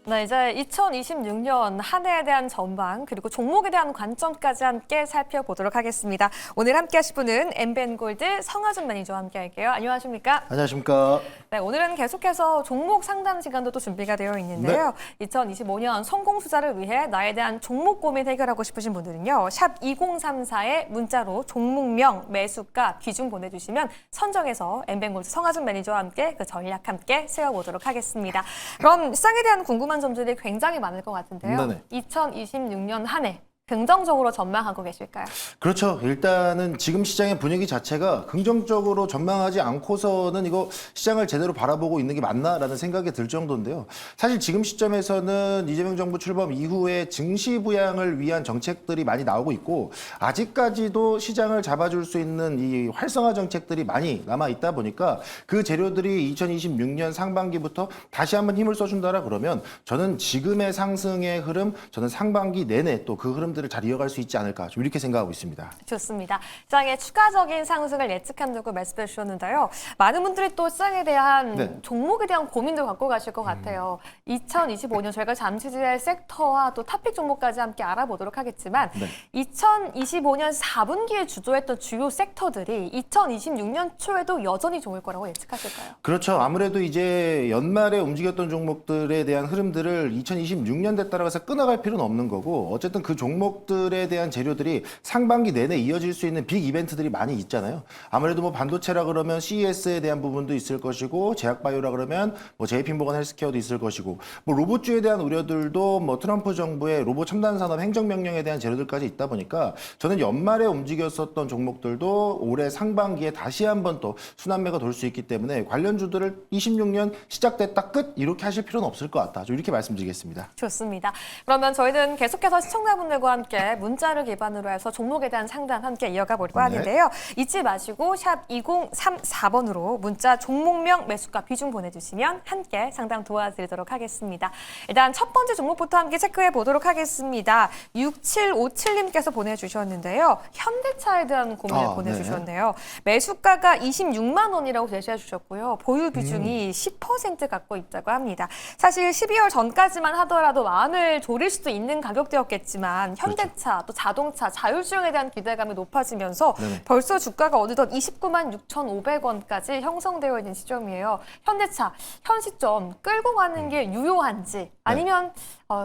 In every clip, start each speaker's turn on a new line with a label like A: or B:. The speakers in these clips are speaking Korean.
A: 네, 이제 2026년 한 해에 대한 전망 그리고 종목에 대한 관점까지 함께 살펴보도록 하겠습니다. 오늘 함께 하실 분은 엠벤골드 성하준 매니저와 함께 할게요. 안녕하십니까?
B: 안녕하십니까?
A: 네, 오늘은 계속해서 종목 상담 시간도 또 준비가 되어 있는데요. 2025년 성공 투자를 위해 나에 대한 종목 고민 해결하고 싶으신 분들은요. 샵 2034에 문자로 종목명, 매수가, 비중 보내주시면 선정해서 엠벤골드 성하준 매니저와 함께 그 전략 함께 세워보도록 하겠습니다. 그럼 시장에 대한 궁금한 점들이 굉장히 많을 것 같은데요.
B: 네네.
A: 2026년 한 해 긍정적으로 전망하고 계실까요?
B: 그렇죠. 일단은 지금 시장의 분위기 자체가 긍정적으로 전망하지 않고서는 이거 시장을 제대로 바라보고 있는 게 맞나라는 생각이 들 정도인데요. 사실 지금 시점에서는 이재명 정부 출범 이후에 증시 부양을 위한 정책들이 많이 나오고 있고 아직까지도 시장을 잡아줄 수 있는 이 활성화 정책들이 많이 남아 있다 보니까 그 재료들이 2026년 상반기부터 다시 한번 힘을 써준다라 그러면 저는 지금의 상승의 흐름, 저는 상반기 내내 또 그 흐름들 잘 이어갈 수 있지 않을까 좀 이렇게 생각하고 있습니다.
A: 좋습니다. 시장의 추가적인 상승을 예측한다고 말씀해 주셨는데요. 많은 분들이 또 시장에 대한 종목에 대한 고민도 갖고 가실 것 같아요. 2025년 저희가 잠시 뒤에 섹터와 또 탑픽 종목까지 함께 알아보도록 하겠지만 2025년 4분기에 주도했던 주요 섹터들이 2026년 초에도 여전히 좋을 거라고 예측하실까요?
B: 그렇죠. 아무래도 이제 연말에 움직였던 종목들에 대한 흐름들을 2026년대에 따라가서 끊어갈 필요는 없는 거고 어쨌든 그 종목들에 대한 재료들이 상반기 내내 이어질 수 있는 빅 이벤트들이 많이 있잖아요. 아무래도 뭐 반도체라 그러면 CES에 대한 부분도 있을 것이고 제약바이오라 그러면 뭐 JP모건 헬스케어도 있을 것이고 뭐 로봇주에 대한 우려들도 뭐 트럼프 정부의 로봇 첨단 산업 행정명령에 대한 재료들까지 있다 보니까 저는 연말에 움직였었던 종목들도 올해 상반기에 다시 한번 또 순환매가 돌 수 있기 때문에 관련주들을 26년 시작됐다 끝 이렇게 하실 필요는 없을 것 같다. 좀 이렇게 말씀드리겠습니다.
A: 좋습니다. 그러면 저희는 계속해서 시청자분들과 함께 문자를 기반으로 해서 종목에 대한 상담 함께 이어가 보려고 하는데요. 잊지 마시고 샵 2034번으로 문자 종목명, 매수가, 비중 보내주시면 함께 상담 도와드리도록 하겠습니다. 일단 첫 번째 종목부터 함께 체크해 보도록 하겠습니다. 6757님께서 보내주셨는데요. 현대차에 대한 고민을 보내주셨네요. 매수가가 26만 원이라고 제시해 주셨고요. 보유 비중이 10% 갖고 있다고 합니다. 사실 12월 전까지만 하더라도 마음을 졸일 수도 있는 가격대였겠지만 현대차, 또 자동차, 자율주행에 대한 기대감이 높아지면서 벌써 주가가 어느덧 29만 6,500원까지 형성되어 있는 시점이에요. 현대차, 현 시점 끌고 가는 게 유효한지 아니면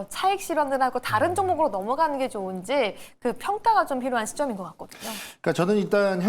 A: 차익 실현을 하고 다른 종목으로 넘어가는 게 좋은지 그 평가가 좀 필요한 시점인 것 같거든요.
B: 그러니까 저는 일단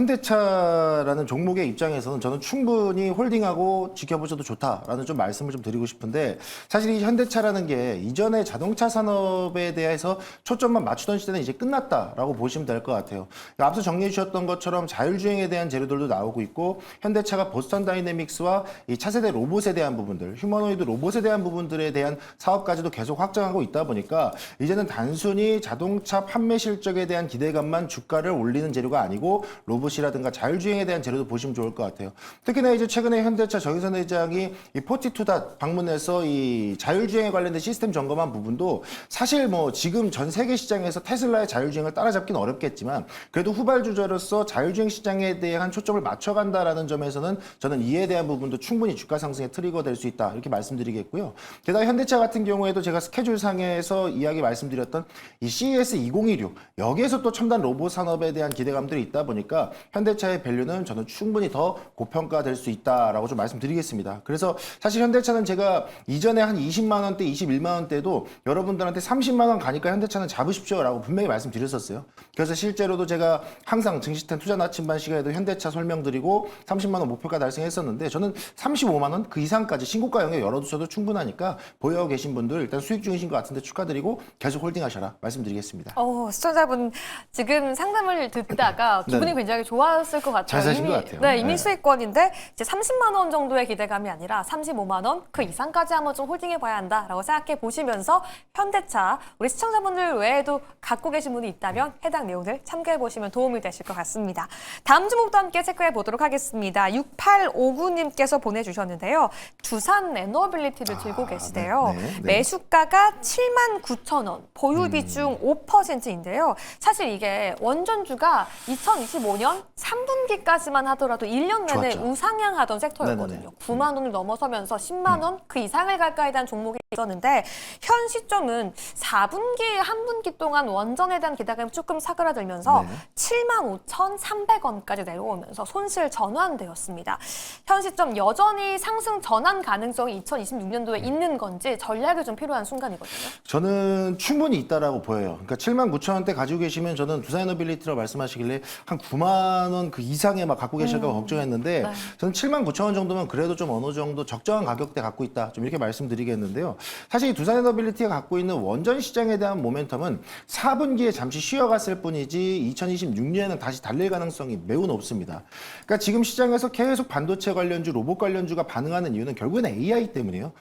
B: 현대차라는 종목의 입장에서는 저는 충분히 홀딩하고 지켜보셔도 좋다라는 좀 말씀을 좀 드리고 싶은데 사실 이 현대차라는 게 이전에 자동차 산업에 대해서 초점만 맞추던 시대는 이제 끝났다라고 보시면 될 것 같아요. 앞서 정리해 주셨던 것처럼 자율주행에 대한 재료들도 나오고 있고 현대차가 보스턴 다이내믹스와 이 차세대 로봇에 대한 부분들, 휴머노이드 로봇에 대한 부분들에 대한 사업까지도 계속 확장하고 있다 보니까 이제는 단순히 자동차 판매 실적에 대한 기대감만 주가를 올리는 재료가 아니고 로봇이라든가 자율주행에 대한 재료도 보시면 좋을 것 같아요. 특히나 이제 최근에 현대차 정의선 회장이 이 포티투다 방문해서 이 자율주행에 관련된 시스템 점검한 부분도 사실 뭐 지금 전 세계 시장에서 테슬라의 자율주행을 따라잡기는 어렵겠지만 그래도 후발주자로서 자율주행 시장에 대한 초점을 맞춰간다라는 점에서는 저는 이에 대한 부분도 충분히 주가 상승의 트리거 될 수 있다 이렇게 말씀드리겠고요. 게다가 현대차 같은 경우에도 제가 스케줄 상에서 이야기 말씀드렸던 이 CES 2016 여기에서 또 첨단 로봇 산업에 대한 기대감들이 있다 보니까 현대차의 밸류는 저는 충분히 더 고평가될 수 있다라고 좀 말씀드리겠습니다. 그래서 사실 현대차는 제가 이전에 한 20만 원대, 21만 원대도 여러분들한테 30만 원 가니까 현대차는 잡으십시오라고 분명히 말씀드렸었어요. 그래서 실제로도 제가 항상 증시템 투자 나침반 시간에도 현대차 설명드리고 30만 원 목표가 달성했었는데 저는 35만 원 그 이상까지 신고가 영역 열어두셔도 충분하니까 보유하고 계신 분들 일단 수익 중이신 것 같은데 축하드리고 계속 홀딩하셔라 말씀드리겠습니다.
A: 시청자분 지금 상담을 듣다가 기분이 굉장히 좋았을 것 같아요.
B: 잘 사신 것 같아요.
A: 네, 이미 수익권인데 이제 30만 원 정도의 기대감이 아니라 35만 원 그 이상까지 한번 좀 홀딩해 봐야 한다라고 생각해 보시면서 현대차 우리 시청자분들 외에도 갖고 계신 분이 있다면 해당 내용을 참고해 보시면 도움이 되실 것 같습니다. 다음 주목도 함께 체크해 보도록 하겠습니다. 6859님께서 보내주셨는데요. 두산 에너빌리티를 들고 계시대요. 매수가가 79,000원, 보유 비중 5%인데요. 사실 이게 원전주가 2025년 3분기까지만 하더라도 1년 내내
B: 좋았죠.
A: 우상향하던 섹터였거든요.
B: 네네네.
A: 9만 원을 넘어서면서 10만 원 그 이상을 가까이 단 종목이 있었는데 현 시점은 4분기, 한 분기 동안 원전에 대한 기대감이 조금 사그라들면서 75,300원까지 내려오면서 손실 전환되었습니다. 현 시점 여전히 상승 전환 가능성이 2026년도에 있는 건지 전략이 좀 필요한 순간이거든요.
B: 저는 충분히 있다라고 보여요. 그러니까 79,000원대 가지고 계시면 저는 두산에너빌리티라고 말씀하시길래 한 9만 원 그 이상에 막 갖고 계실까 봐 걱정했는데
A: 네.
B: 저는 79,000원 정도면 그래도 좀 어느 정도 적정한 가격대 갖고 있다. 좀 이렇게 말씀드리겠는데요. 사실 이 두산에너빌리티가 갖고 있는 원전 시장에 대한 모멘텀은 4분기에 잠시 쉬어갔을 뿐이지 2026년에는 다시 달릴 가능성이 매우 높습니다. 그러니까 지금 시장에서 계속 반도체 관련주, 로봇 관련주가 반응하는 이유는 결국은 AI 때문이에요.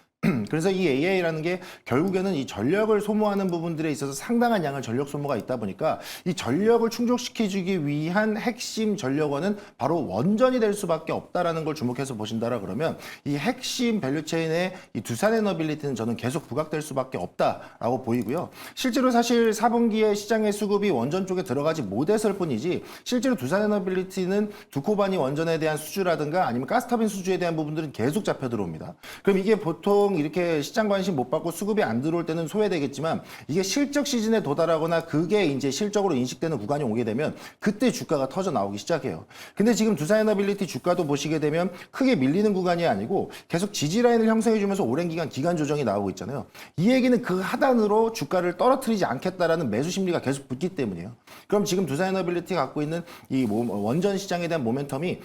B: 그래서 이 AI라는 게 결국에는 이 전력을 소모하는 부분들에 있어서 상당한 양의 전력 소모가 있다 보니까 이 전력을 충족시켜주기 위한 핵심 전력원은 바로 원전이 될 수밖에 없다라는 걸 주목해서 보신다라 그러면 이 핵심 밸류체인의 이 두산에너빌리티는 저는 계속 부각될 수밖에 없다라고 보이고요. 실제로 사실 4분기에 시장의 수급이 원전 쪽에 들어가지 못했을 뿐이지 실제로 두산에너빌리티는 두코바니 원전에 대한 수주라든가 아니면 가스터빈 수주에 대한 부분들은 계속 잡혀 들어옵니다. 그럼 이게 보통 이렇게 시장 관심 못 받고 수급이 안 들어올 때는 소외되겠지만 이게 실적 시즌에 도달하거나 그게 이제 실적으로 인식되는 구간이 오게 되면 그때 주가가 터져 나오기 시작해요. 근데 지금 두산에너빌리티 주가도 보시게 되면 크게 밀리는 구간이 아니고 계속 지지 라인을 형성해 주면서 오랜 기간 조정이 나오고 있잖아요. 이 얘기는 그 하단으로 주가를 떨어뜨리지 않겠다라는 매수 심리가 계속 붙기 때문이에요. 그럼 지금 두산에너빌리티가 갖고 있는 이 원전 시장에 대한 모멘텀이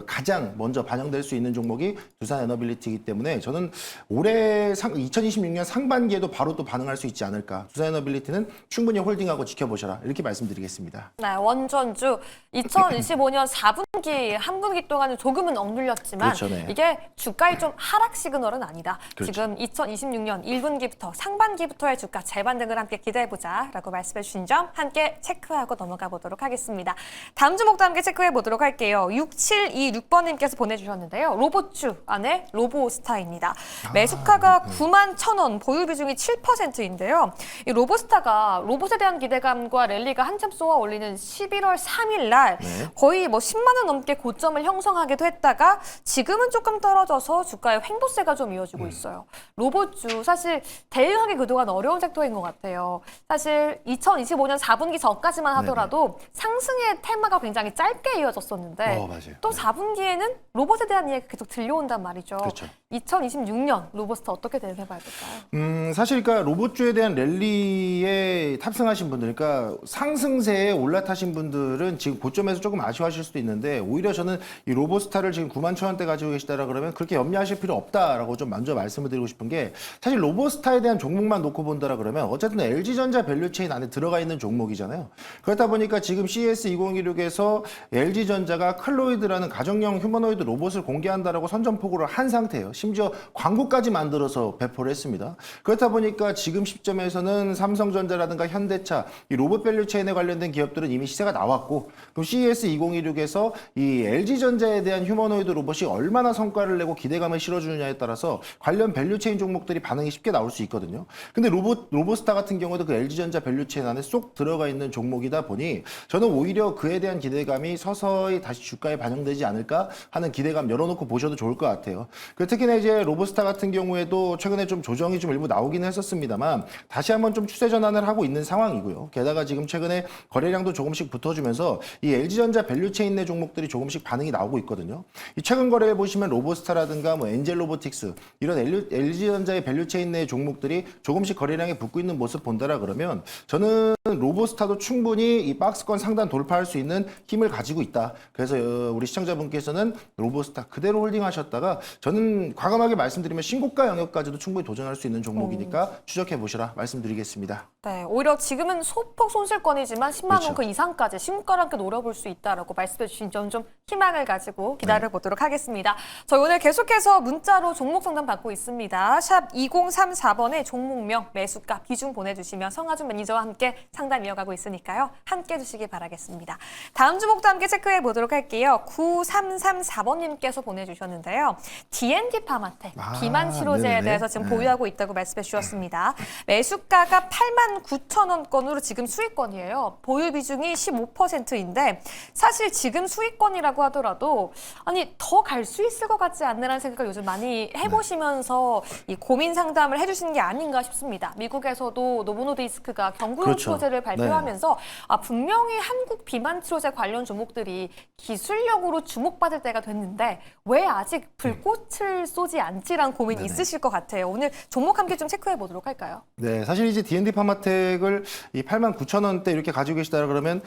B: 가장 먼저 반영될 수 있는 종목이 두산에너빌리티이기 때문에 저는 올해 2026년 상반기에도 바로 또 반응할 수 있지 않을까. 두산에너빌리티는 충분히 홀딩하고 지켜보셔라. 이렇게 말씀드리겠습니다.
A: 네, 원전주 2025년 4분기, 한 분기 동안은 조금은 억눌렸지만
B: 그렇죠, 네.
A: 이게 주가의 좀 하락 시그널은 아니다.
B: 그렇죠.
A: 지금 2026년 1분기부터 상반기부터의 주가 재반등을 함께 기대해보자 라고 말씀해 주신 점 함께 체크하고 넘어가 보도록 하겠습니다. 다음 주목도 함께 체크해 보도록 할게요. 6726번님께서 보내주셨는데요. 로봇주 안에 로보스타입니다. 매수가가 91,000원, 보유 비중이 7%인데요. 이 로보스타가 로봇에 대한 기대감과 랠리가 한참 쏘아 올리는 11월 3일 날 거의 뭐 10만 원 넘게 고점을 형성하기도 했다가 지금은 조금 떨어져서 주가의 횡보세가 좀 이어지고 있어요. 로봇주 사실 대응하기 그동안 어려운 섹터인 것 같아요. 사실 2025년 4분기 전까지만 하더라도 상승의 테마가 굉장히 짧게 이어졌었는데
B: 맞아요.
A: 또 4분기에는 로봇에 대한 이야기가 계속 들려온단 말이죠.
B: 그렇죠.
A: 2026년 로봇스타 어떻게 대응해봐야 될까요?
B: 사실 그러니까 로봇주에 대한 랠리에 탑승하신 분들, 그러니까 상승세에 올라타신 분들은 지금 고점에서 조금 아쉬워하실 수도 있는데 오히려 저는 이 로봇스타를 지금 91,000원대 가지고 계시다라 그러면 그렇게 염려하실 필요 없다라고 좀 먼저 말씀을 드리고 싶은 게 사실 로봇스타에 대한 종목만 놓고 본다라 그러면 어쨌든 LG전자 밸류체인 안에 들어가 있는 종목이잖아요. 그렇다 보니까 지금 CES 2026에서 LG전자가 클로이드라는 가정용 휴머노이드 로봇을 공개한다라고 선전포고를 한 상태예요. 심지어 광고까지 만들어서 배포를 했습니다. 그렇다 보니까 지금 시점에서는 삼성전자라든가 현대차, 이 로봇 밸류체인에 관련된 기업들은 이미 시세가 나왔고 그럼 CES 2026에서 이 LG전자에 대한 휴머노이드 로봇이 얼마나 성과를 내고 기대감을 실어주느냐에 따라서 관련 밸류체인 종목들이 반응이 쉽게 나올 수 있거든요. 근데 로봇스타 같은 경우도 그 LG전자 밸류체인 안에 쏙 들어가 있는 종목이다 보니 저는 오히려 그에 대한 기대감이 서서히 다시 주가에 반영되지 않을까 하는 기대감 열어놓고 보셔도 좋을 것 같아요. 특히나 이제 로봇스타 같은 경우에도 최근에 좀 조정이 좀 일부 나오기는 했었습니다만 다시 한번 좀 추세 전환을 하고 있는 상황이고요. 게다가 지금 최근에 거래량도 조금씩 붙어주면서 이 LG전자 밸류체인 내 종목들이 조금씩 반응이 나오고 있거든요. 이 최근 거래에 보시면 로봇스타라든가 뭐 엔젤로보틱스 이런 LG전자의 밸류체인 내 종목들이 조금씩 거래량이 붙고 있는 모습 본다라 그러면 저는 로봇스타도 충분히 이 박스권 상단 돌파할 수 있는 힘을 가지고 있다. 그래서 우리 시청자분께서는 로봇스타 그대로 홀딩하셨다가 저는 과감하게 말씀드리면 신고가 영역까지도 충분히 도전할 수 있는 종목이니까 추적해 보시라 말씀드리겠습니다.
A: 네, 오히려 지금은 소폭 손실권이지만 10만
B: 그렇죠.
A: 원 그 이상까지 신고가를 함께 노려볼 수 있다라고 말씀해 주신 점 좀 희망을 가지고 기다려보도록 하겠습니다. 저희 오늘 계속해서 문자로 종목 상담 받고 있습니다. 샵 2034번에 종목명, 매수가, 비중 보내주시면 성하준 매니저와 함께 상담 이어가고 있으니까요. 함께 해주시기 바라겠습니다. 다음 주목도 함께 체크해 보도록 할게요. 9334번님께서 보내주셨는데요. D&D 파마텍, 비만 치료제에
B: 네네네.
A: 대해서 지금 보유하고 있다고 말씀해 주셨습니다. 매수가가 89,000원권으로 지금 수익권이에요. 보유 비중이 15%인데 사실 지금 수익권이라고 하더라도 아니 더 갈 수 있을 것 같지 않느라는 생각을 요즘 많이 해보시면서 이 고민 상담을 해주시는 게 아닌가 싶습니다. 미국에서도 노보노디스크가 경구용
B: 그렇죠.
A: 치료제를 발표하면서 분명히 한국 비만 치료제 관련 종목들이 기술력으로 주목받을 때가 됐는데 왜 아직 불꽃을 쏘지 않지란 고민이 있으실 것 같아요. 오늘 종목 함께 좀 체크해 보도록 할까요?
B: 네, 사실 이제 D&D 파마텍을 이 89,000원대 이렇게 가지고 계시다 그러면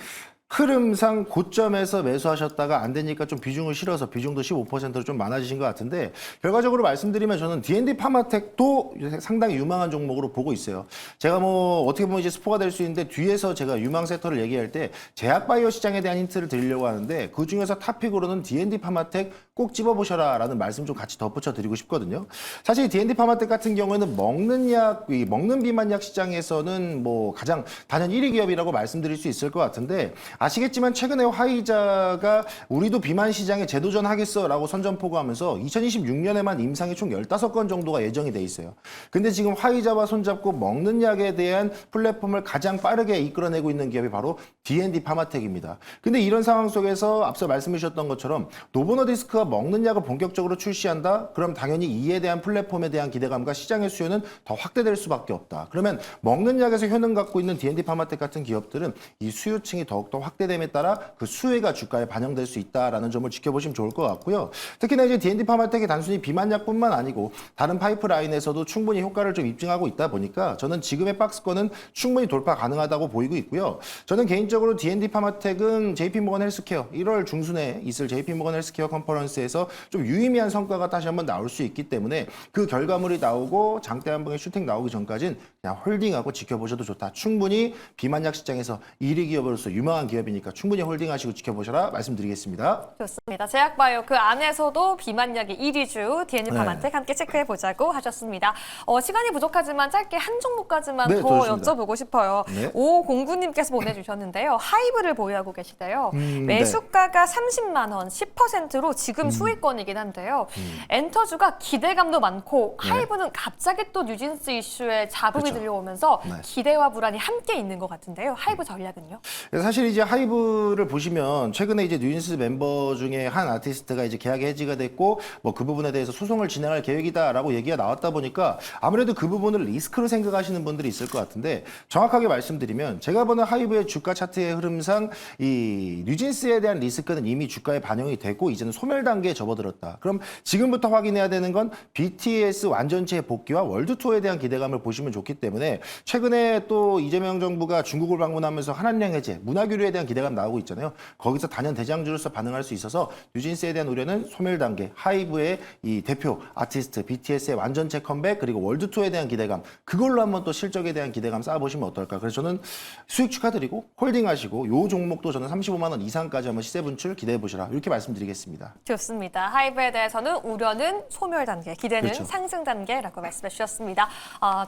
B: 흐름상 고점에서 매수하셨다가 안 되니까 좀 비중을 실어서 비중도 15%로 좀 많아지신 것 같은데 결과적으로 말씀드리면 저는 D&D 파마텍도 상당히 유망한 종목으로 보고 있어요. 제가 뭐 어떻게 보면 이제 스포가 될 수 있는데 뒤에서 제가 유망 섹터를 얘기할 때 제약바이오 시장에 대한 힌트를 드리려고 하는데 그 중에서 탑픽으로는 D&D 파마텍 꼭 집어보셔라 라는 말씀 좀 같이 덧붙여 드리고 싶거든요. 사실 D&D 파마텍 같은 경우에는 먹는 비만약 시장에서는 뭐 가장 단연 1위 기업이라고 말씀드릴 수 있을 것 같은데 아시겠지만 최근에 화이자가 우리도 비만 시장에 재도전하겠어라고 선전포고하면서 2026년에만 임상이 총 15건 정도가 예정이 돼 있어요. 근데 지금 화이자와 손잡고 먹는 약에 대한 플랫폼을 가장 빠르게 이끌어내고 있는 기업이 바로 D&D 파마텍입니다. 근데 이런 상황 속에서 앞서 말씀해 주셨던 것처럼 노보노디스크가 먹는 약을 본격적으로 출시한다? 그럼 당연히 이에 대한 플랫폼에 대한 기대감과 시장의 수요는 더 확대될 수밖에 없다. 그러면 먹는 약에서 효능 갖고 있는 D&D 파마텍 같은 기업들은 이 수요층이 더욱더 확대됨에 따라 그 수혜가 주가에 반영될 수 있다라는 점을 지켜보시면 좋을 것 같고요. 특히나 이제 D&D 파마텍이 단순히 비만약뿐만 아니고 다른 파이프라인에서도 충분히 효과를 좀 입증하고 있다 보니까 저는 지금의 박스권은 충분히 돌파 가능하다고 보이고 있고요. 저는 개인적으로 D&D 파마텍은 JP모건 헬스케어 1월 중순에 있을 JP모건 헬스케어 컨퍼런스에서 좀 유의미한 성과가 다시 한번 나올 수 있기 때문에 그 결과물이 나오고 장대 한 방에 슈팅 나오기 전까지는 그냥 홀딩하고 지켜보셔도 좋다. 충분히 비만약 시장에서 1위 기업으로서 유망한 기업이니까 충분히 홀딩하시고 지켜보셔라 말씀드리겠습니다.
A: 좋습니다. 제약바이오 그 안에서도 비만약의 1위주 D&D 파마텍 함께 체크해 보자고 하셨습니다. 시간이 부족하지만 짧게 한 종목까지만
B: 네,
A: 더
B: 좋습니다.
A: 여쭤보고 싶어요.
B: 네.
A: 5509님께서 보내주셨는데요. 하이브를 보유하고 계시대요. 매수가가 30만 원, 10%로 지금 수익권이긴 한데요. 엔터주가 기대감도 많고 하이브는 갑자기 또 뉴진스 이슈에 잡음이
B: 그렇죠.
A: 들려오면서
B: 네.
A: 기대와 불안이 함께 있는 것 같은데요. 하이브 전략은요?
B: 사실 이제 하이브를 보시면 최근에 이제 뉴진스 멤버 중에 한 아티스트가 이제 계약이 해지가 됐고 뭐 그 부분에 대해서 소송을 진행할 계획이다라고 얘기가 나왔다 보니까 아무래도 그 부분을 리스크로 생각하시는 분들이 있을 것 같은데 정확하게 말씀드리면 제가 보는 하이브의 주가 차트의 흐름상 이 뉴진스에 대한 리스크는 이미 주가에 반영이 되고 이제는 소멸 단계에 접어들었다. 그럼 지금부터 확인해야 되는 건 BTS 완전체 복귀와 월드 투어에 대한 기대감을 보시면 좋기 때문에 최근에 또 이재명 정부가 중국을 방문하면서 한한령 해제, 문화교류에 대한 기대감 나오고 있잖아요. 거기서 단연 대장주로서 반응할 수 있어서 뉴진스에 대한 우려는 소멸 단계, 하이브의 이 대표 아티스트 BTS의 완전체 컴백 그리고 월드 투어에 대한 기대감 그걸로 한번 또 실적에 대한 기대감 쌓아보시면 어떨까. 그래서 저는 수익 축하드리고 홀딩하시고 요 종목도 저는 35만 원 이상까지 한번 시세 분출 기대해 보시라 이렇게 말씀드리겠습니다.
A: 좋습니다. 하이브에 대해서는 우려는 소멸 단계, 기대는
B: 그렇죠.
A: 상승 단계라고 말씀해 주셨습니다.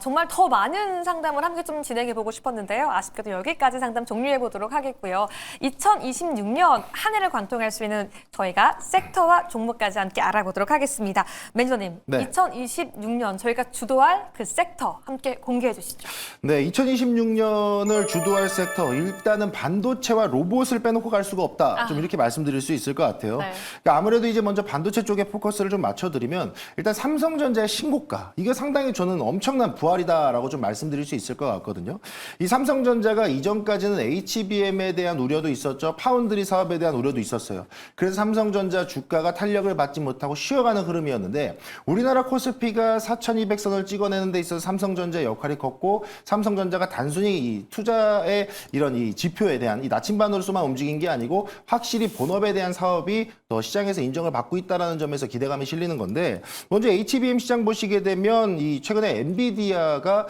A: 정말 더 많은 상담을 함께 좀 진행해 보고 싶었는데요. 아쉽게도 여기까지 상담 종료해 보도록 하겠고요. 2026년 한 해를 관통할 수 있는 저희가 섹터와 종목까지 함께 알아보도록 하겠습니다. 매니저님,
B: 네.
A: 2026년 저희가 주도할 그 섹터 함께 공개해 주시죠.
B: 네, 2026년을 주도할 섹터 일단은 반도체와 로봇을 빼놓고 갈 수가 없다. 좀 이렇게 말씀드릴 수 있을 것 같아요.
A: 네.
B: 그러니까 아무래도 이제 먼저 반도체 쪽에 포커스를 좀 맞춰드리면 일단 삼성전자의 신고가 이게 상당히 저는 엄청난 부활이다라고 좀 말씀드릴 수 있을 것 같거든요. 이 삼성전자가 이전까지는 HBM에 대한 대한 우려도 있었죠. 파운드리 사업에 대한 우려도 있었어요. 그래서 삼성전자 주가가 탄력을 받지 못하고 쉬어가는 흐름이었는데 우리나라 코스피가 4,200선을 찍어내는 데 있어서 삼성전자의 역할이 컸고 삼성전자가 단순히 이 투자의 이런 이 지표에 대한 이 나침반으로서만 움직인 게 아니고 확실히 본업에 대한 사업이 더 시장에서 인정을 받고 있다는 점에서 기대감이 실리는 건데 먼저 HBM 시장 보시게 되면 이 최근에 엔비디아가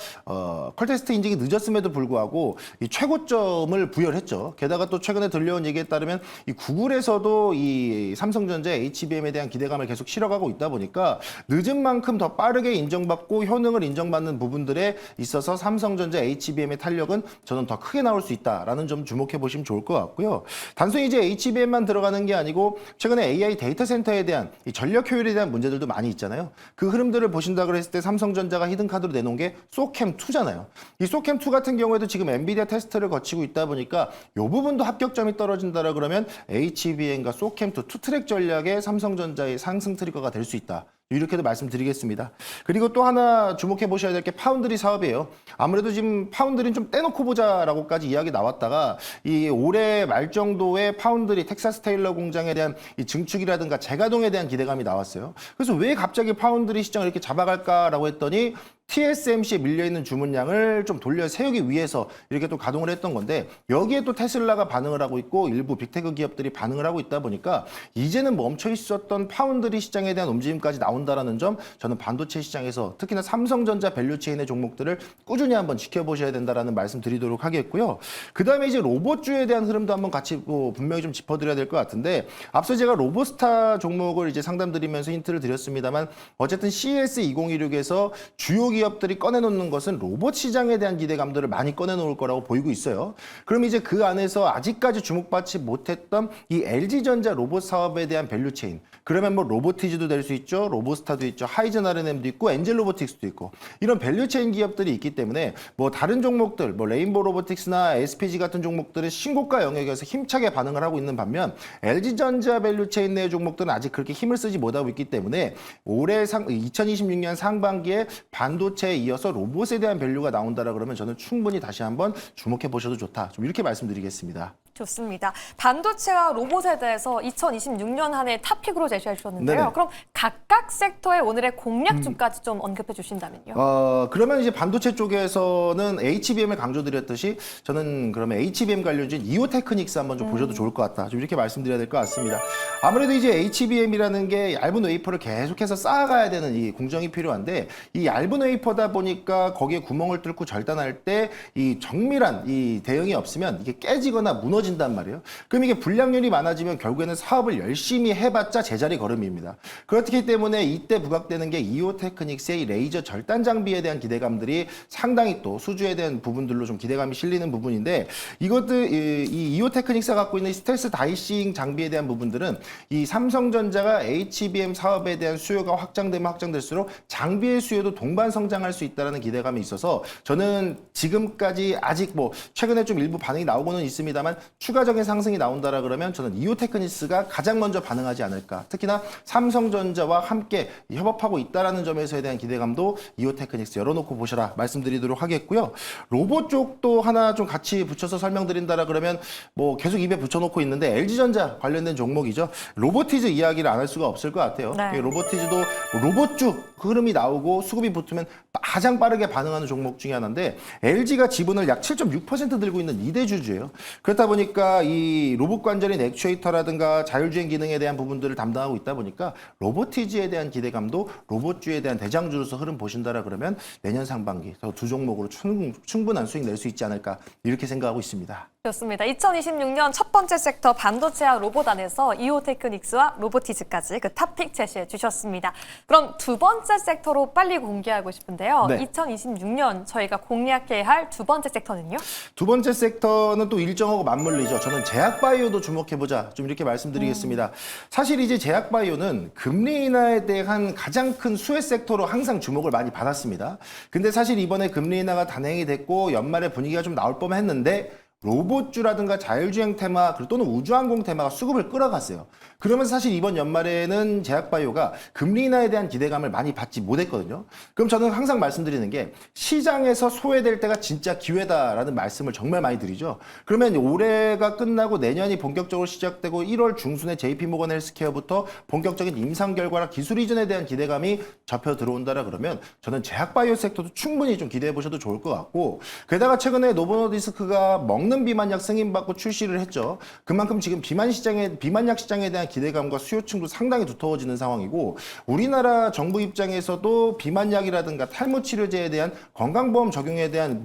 B: 퀄테스트 인증이 늦었음에도 불구하고 이 최고점을 부여했죠. 게다가 또 최근에 들려온 얘기에 따르면 이 구글에서도 이 삼성전자 HBM에 대한 기대감을 계속 실어가고 있다 보니까 늦은 만큼 더 빠르게 인정받고 효능을 인정받는 부분들에 있어서 삼성전자 HBM의 탄력은 저는 더 크게 나올 수 있다라는 점 주목해 보시면 좋을 것 같고요. 단순히 이제 HBM만 들어가는 게 아니고 최근에 AI 데이터 센터에 대한 이 전력 효율에 대한 문제들도 많이 있잖아요. 그 흐름들을 보신다 그랬을 때 삼성전자가 히든카드로 내놓은 게 소캠2잖아요. 이 소캠2 같은 경우에도 지금 엔비디아 테스트를 거치고 있다 보니까 이 부분도 합격점이 떨어진다라 그러면 HBM과 소캠2 투트랙 전략의 삼성전자의 상승 트리거가 될 수 있다. 이렇게도 말씀드리겠습니다. 그리고 또 하나 주목해 보셔야 될 게 파운드리 사업이에요. 아무래도 지금 파운드리는 좀 떼놓고 보자라고까지 이야기 나왔다가 이 올해 말 정도에 파운드리 텍사스 테일러 공장에 대한 이 증축이라든가 재가동에 대한 기대감이 나왔어요. 그래서 왜 갑자기 파운드리 시장을 이렇게 잡아갈까라고 했더니 TSMC에 밀려있는 주문량을 좀 돌려 세우기 위해서 이렇게 또 가동을 했던 건데 여기에 또 테슬라가 반응을 하고 있고 일부 빅테크 기업들이 반응을 하고 있다 보니까 이제는 멈춰 있었던 파운드리 시장에 대한 움직임까지 나온다라는 점 저는 반도체 시장에서 특히나 삼성전자 밸류체인의 종목들을 꾸준히 한번 지켜보셔야 된다라는 말씀 드리도록 하겠고요. 그다음에 이제 로봇주에 대한 흐름도 한번 같이 분명히 좀 짚어드려야 될 것 같은데 앞서 제가 로보스타 종목을 이제 상담드리면서 힌트를 드렸습니다만 어쨌든 CES 2016에서 주요 기업들이 꺼내놓는 것은 로봇 시장에 대한 기대감들을 많이 꺼내놓을 거라고 보이고 있어요. 그럼 이제 그 안에서 아직까지 주목받지 못했던 이 LG전자 로봇 사업에 대한 밸류체인. 그러면 뭐 로보티즈도 될 수 있죠. 로보스타도 있죠. 하이젠 R&M도 있고 엔젤 로보틱스도 있고 이런 밸류체인 기업들이 있기 때문에 뭐 다른 종목들 뭐 레인보우 로보틱스나 SPG 같은 종목들은 신고가 영역에서 힘차게 반응을 하고 있는 반면 LG전자 밸류체인 내 종목들은 아직 그렇게 힘을 쓰지 못하고 있기 때문에 올해 2026년 상반기에 반도체에 이어서 로봇에 대한 밸류가 나온다라 그러면 저는 충분히 다시 한번 주목해 보셔도 좋다. 좀 이렇게 말씀드리겠습니다.
A: 좋습니다. 반도체와 로봇에 대해서 2026년 한 해 탑픽으로 제시해 주셨는데요.
B: 네네.
A: 그럼 각각 섹터의 오늘의 공략주까지 좀 언급해 주신다면요.
B: 그러면 이제 반도체 쪽에서는 HBM을 강조드렸듯이 저는 그러면 HBM 관련주인 이오테크닉스 한번 좀 보셔도 좋을 것 같다. 좀 이렇게 말씀드려야 될 것 같습니다. 아무래도 이제 HBM이라는 게 얇은 웨이퍼를 계속해서 쌓아가야 되는 이 공정이 필요한데 이 얇은 웨이퍼다 보니까 거기에 구멍을 뚫고 절단할 때 이 정밀한 이 대응이 없으면 이게 깨지거나 무너진단 말이에요. 그럼 이게 불량률이 많아지면 결국에는 사업을 열심히 해봤자 제자리 걸음입니다. 그렇기 때문에 이때 부각되는 게 이오테크닉스의 레이저 절단 장비에 대한 기대감들이 상당히 또 수주에 대한 부분들로 좀 기대감이 실리는 부분인데 이것들 이 이오테크닉스가 갖고 있는 스텔스 다이싱 장비에 대한 부분들은 이 삼성전자가 HBM 사업에 대한 수요가 확장되면 확장될수록 장비의 수요도 동반 성장할 수 있다는 기대감이 있어서 저는 지금까지 아직 뭐 최근에 좀 일부 반응이 나오고는 있습니다만 추가적인 상승이 나온다라 그러면 저는 이오테크닉스가 가장 먼저 반응하지 않을까. 특히나 삼성전자와 함께 협업하고 있다라는 점에서에 대한 기대감도 이오테크닉스 열어놓고 보셔라 말씀드리도록 하겠고요. 로봇 쪽도 하나 좀 같이 붙여서 설명드린다라 그러면 뭐 계속 입에 붙여놓고 있는데 LG전자 관련된 종목이죠. 로보티즈 이야기를 안 할 수가 없을 것 같아요.
A: 네.
B: 로보티즈도 로봇주 흐름이 나오고 수급이 붙으면 가장 빠르게 반응하는 종목 중에 하나인데 LG가 지분을 약 7.6% 들고 있는 2대 주주예요. 그렇다 보니까 이 로봇 관절인 액추에이터라든가 자율주행 기능에 대한 부분들을 담당하고 있다 보니까 로보티즈에 대한 기대감도 로봇주에 대한 대장주로서 흐름 보신다라 그러면 내년 상반기 두 종목으로 충분한 수익 낼 수 있지 않을까 이렇게 생각하고 있습니다.
A: 좋습니다. 2026년 첫 번째 섹터 반도체와 로봇 안에서 이오테크닉스와 로보티즈까지 그 탑픽 제시해 주셨습니다. 그럼 두 번째 섹터로 빨리 공개하고 싶은데요.
B: 네.
A: 2026년 저희가 공략해야 할 두 번째 섹터는요?
B: 두 번째 섹터는 또 일정하고 맞물리죠. 저는 제약바이오도 주목해보자. 좀 이렇게 말씀드리겠습니다. 사실 이제 제약바이오는 금리 인하에 대한 가장 큰 수혜 섹터로 항상 주목을 많이 받았습니다. 근데 사실 이번에 금리 인하가 단행이 됐고 연말에 분위기가 좀 나올 뻔했는데 로봇주라든가 자율주행 테마 또는 우주항공 테마가 수급을 끌어갔어요. 그러면서 사실 이번 연말에는 제약바이오가 금리 인하에 대한 기대감을 많이 받지 못했거든요. 그럼 저는 항상 말씀드리는 게 시장에서 소외될 때가 진짜 기회다라는 말씀을 정말 많이 드리죠. 그러면 올해가 끝나고 내년이 본격적으로 시작되고 1월 중순에 JP모건 헬스케어부터 본격적인 임상 결과나 기술 이전에 대한 기대감이 잡혀 들어온다라 그러면 저는 제약바이오 섹터도 충분히 좀 기대해 보셔도 좋을 것 같고, 게다가 최근에 노보노디스크가 먹는 비만약 승인받고 출시를 했죠. 그만큼 지금 비만약 시장에 대한 기대감과 수요층도 상당히 두터워지는 상황이고, 우리나라 정부 입장에서도 비만약이라든가 탈모 치료제에 대한 건강보험 적용에 대한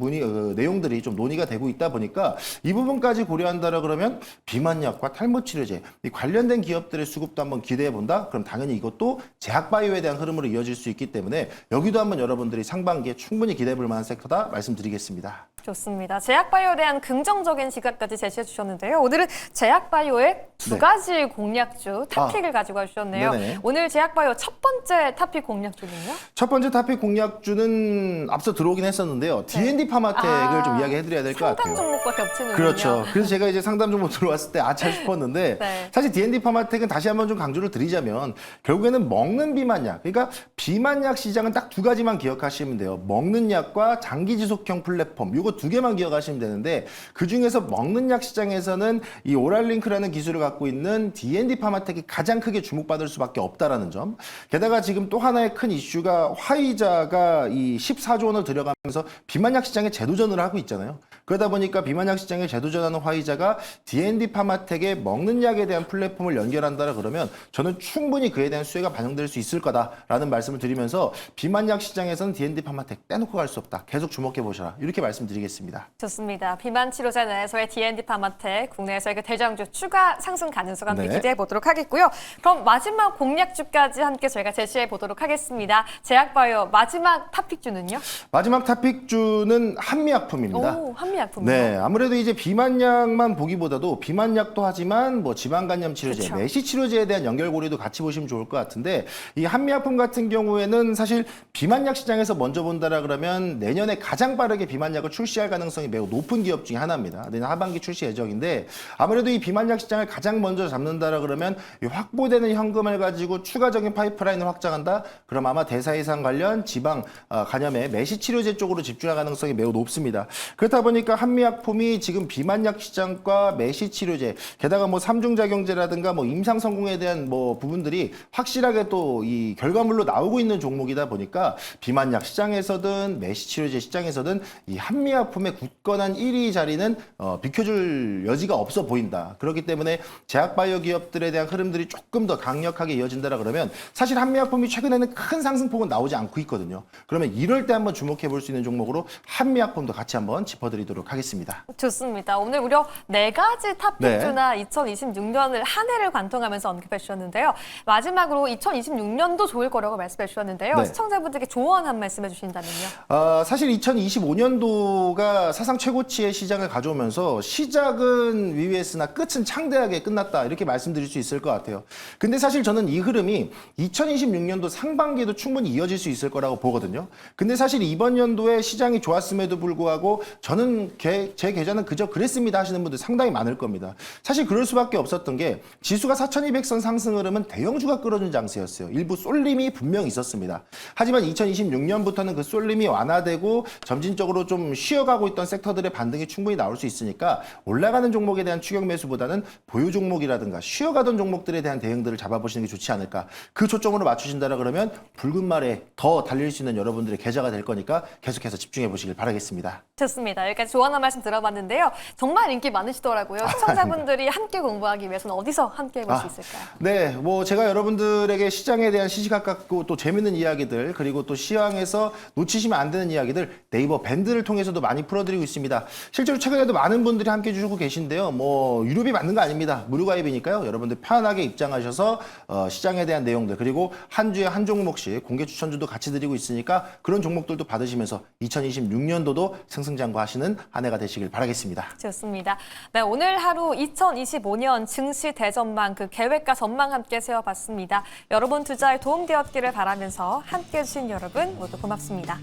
B: 내용들이 좀 논의가 되고 있다 보니까 이 부분까지 고려한다라 그러면 비만약과 탈모 치료제 이 관련된 기업들의 수급도 한번 기대해 본다. 그럼 당연히 이것도 제약바이오에 대한 흐름으로 이어질 수 있기 때문에 여기도 한번 여러분들이 상반기에 충분히 기대해 볼 만한 섹터다 말씀드리겠습니다.
A: 좋습니다. 제약바이오에 대한 긍정적인 시각까지 제시해 주셨는데요. 오늘은 제약바이오의 두
B: 네.
A: 가지 공략주 탑픽을 가지고 와주셨네요.
B: 네네.
A: 오늘 제약바이오 첫 번째 탑픽 공략주는요?
B: 첫 번째 탑픽 공략주는 앞서 들어오긴 했었는데요. D&D 파마텍을 좀 이야기해 드려야 될 것 같아요.
A: 상담 종목과 겹치는군요.
B: 그렇죠. 그래서 제가 이제 상담 종목 들어왔을 때 아차 싶었는데
A: 네.
B: 사실 D&D 파마텍은 다시 한번 좀 강조를 드리자면 결국에는 먹는 비만약, 그러니까 비만약 시장은 딱 두 가지만 기억하시면 돼요. 먹는 약과 장기 지속형 플랫폼, 요거 두 개만 기억하시면 되는데 그중에서 먹는 약 시장에서는 이 오랄링크라는 기술을 갖고 있는 D&D 파마텍이 가장 크게 주목받을 수밖에 없다라는 점. 게다가 지금 또 하나의 큰 이슈가 화이자가 이 14조 원을 들여가면서 비만약 시장에 재도전을 하고 있잖아요. 그러다 보니까 비만약 시장에 재도전하는 화이자가 D&D 파마텍의 먹는 약에 대한 플랫폼을 연결한다라 그러면 저는 충분히 그에 대한 수혜가 반영될 수 있을 거다라는 말씀을 드리면서 비만약 시장에서는 D&D 파마텍 떼놓고 갈 수 없다. 계속 주목해 보셔라. 이렇게 말씀드리겠습니다.
A: 좋습니다. 비만 치료제 내에서의 D&D 파마텍, 국내에서의 그 대장주 추가 상승 가능성 함께
B: 네.
A: 기대해 보도록 하겠고요. 그럼 마지막 공략주까지 함께 저희가 제시해 보도록 하겠습니다. 제약바이오 마지막 탑픽주는요?
B: 마지막 탑픽주는 한미약품입니다.
A: 오, 한미약품이요?
B: 네, 아무래도 이제 비만약만 보기보다도 비만약도 하지만 뭐 지방간염 치료제,
A: 그쵸.
B: 매시 치료제에 대한 연결고리도 같이 보시면 좋을 것 같은데 이 한미약품 같은 경우에는 사실 비만약 시장에서 먼저 본다라 그러면 내년에 가장 빠르게 비만약을 출시할 가능성이 매우 높은 기업 중에 하나입니다. 내년 하반기 출시 예정인데 아무래도 이 비만약 시장을 가장 먼저 잡는다라 그러면 이 확보되는 현금을 가지고 추가적인 파이프라인을 확장한다. 그럼 아마 대사이상 관련 지방 간염의 매시 치료제 쪽으로 집중할 가능성이 매우 높습니다. 그렇다 보니까 한미약품이 지금 비만약 시장과 매시 치료제, 게다가 뭐 삼중작용제라든가 뭐 임상 성공에 대한 뭐 부분들이 확실하게 또 이 결과물로 나오고 있는 종목이다 보니까 비만약 시장에서든 매시 치료제 시장에서든 이 한미약품의 굳건한 1위 자리는 비켜줄 여지가 없어 보인다. 그렇기 때문에 제약바이오 기업들에 대한 흐름들이 조금 더 강력하게 이어진다라 그러면 사실 한미약품이 최근에는 큰 상승폭은 나오지 않고 있거든요. 그러면 이럴 때 한번 주목해 볼 수 있는 종목으로 한미약품도 같이 한번 짚어드리도록 하겠습니다.
A: 좋습니다. 오늘 무려 4가지 탑픽주나 2026년을 한 해를 관통하면서 언급해 주셨는데요. 마지막으로 2026년도 좋을 거라고 말씀해 주셨는데요.
B: 네.
A: 시청자분들께 조언 한 말씀 해주신다면요.
B: 사실 2025년도가 사상 최고치의 시장을 가져오면서 시작은 위위했으나 끝은 창대하게 끝났다. 이렇게 말씀드릴 수 있을 것 같아요. 근데 사실 저는 이 흐름이 2026년도 상반기에도 충분히 이어질 수 있을 거라고 보거든요. 근데 사실 이번 연도에 시장이 좋았음에도 불구하고 저는 제 계좌는 그저 그랬습니다 하시는 분들 상당히 많을 겁니다. 사실 그럴 수밖에 없었던 게 지수가 4200선 상승 흐름은 대형주가 끌어준 장세였어요. 일부 쏠림이 분명히 있었습니다. 하지만 2026년부터는 그 쏠림이 완화되고 점진적으로 좀 쉬어가고 있던 섹터들의 반등이 충분히 나올 수 있으니까 올라가는 종목에 대한 추격 매수보다는 보유 종목이라든가 쉬어가던 종목들에 대한 대응들을 잡아보시는 게 좋지 않을까. 그 초점으로 맞추신다라 그러면 붉은 말에 더 달릴 수 있는 여러분들의 계좌가 될 거니까 계속해서 집중해 보시길 바라겠습니다.
A: 좋습니다. 여기까지 조언 한 말씀 들어봤는데요. 정말 인기 많으시더라고요. 시청자분들이 함께 공부하기 위해서는 어디서 함께 해볼 수 있을까요?
B: 네, 뭐 제가 여러분들에게 시장에 대한 시시각각 또 재밌는 이야기들 그리고 또 시황에서 놓치시면 안 되는 이야기들 네이버 밴드를 통해서도 많이 풀어드리고 있습니다. 실제로 최근에도 많은 분들이 함께 해주시고 계신데요. 뭐 유료비 받는 거 아닙니다. 무료 가입이니까요. 여러분들 편하게 입장하셔서 시장에 대한 내용들 그리고 한 주에 한 종목씩 공개 추천주도 같이 드리고 있으니까 그런 종목들도 받으시면서 2026년도도 승승장구하시는 한 해가 되시길 바라겠습니다.
A: 좋습니다. 네, 오늘 하루 2025년 증시 대전망 그 계획과 전망 함께 세워봤습니다. 여러분 투자에 도움되었기를 바라면서 함께해 주신 여러분 모두 고맙습니다.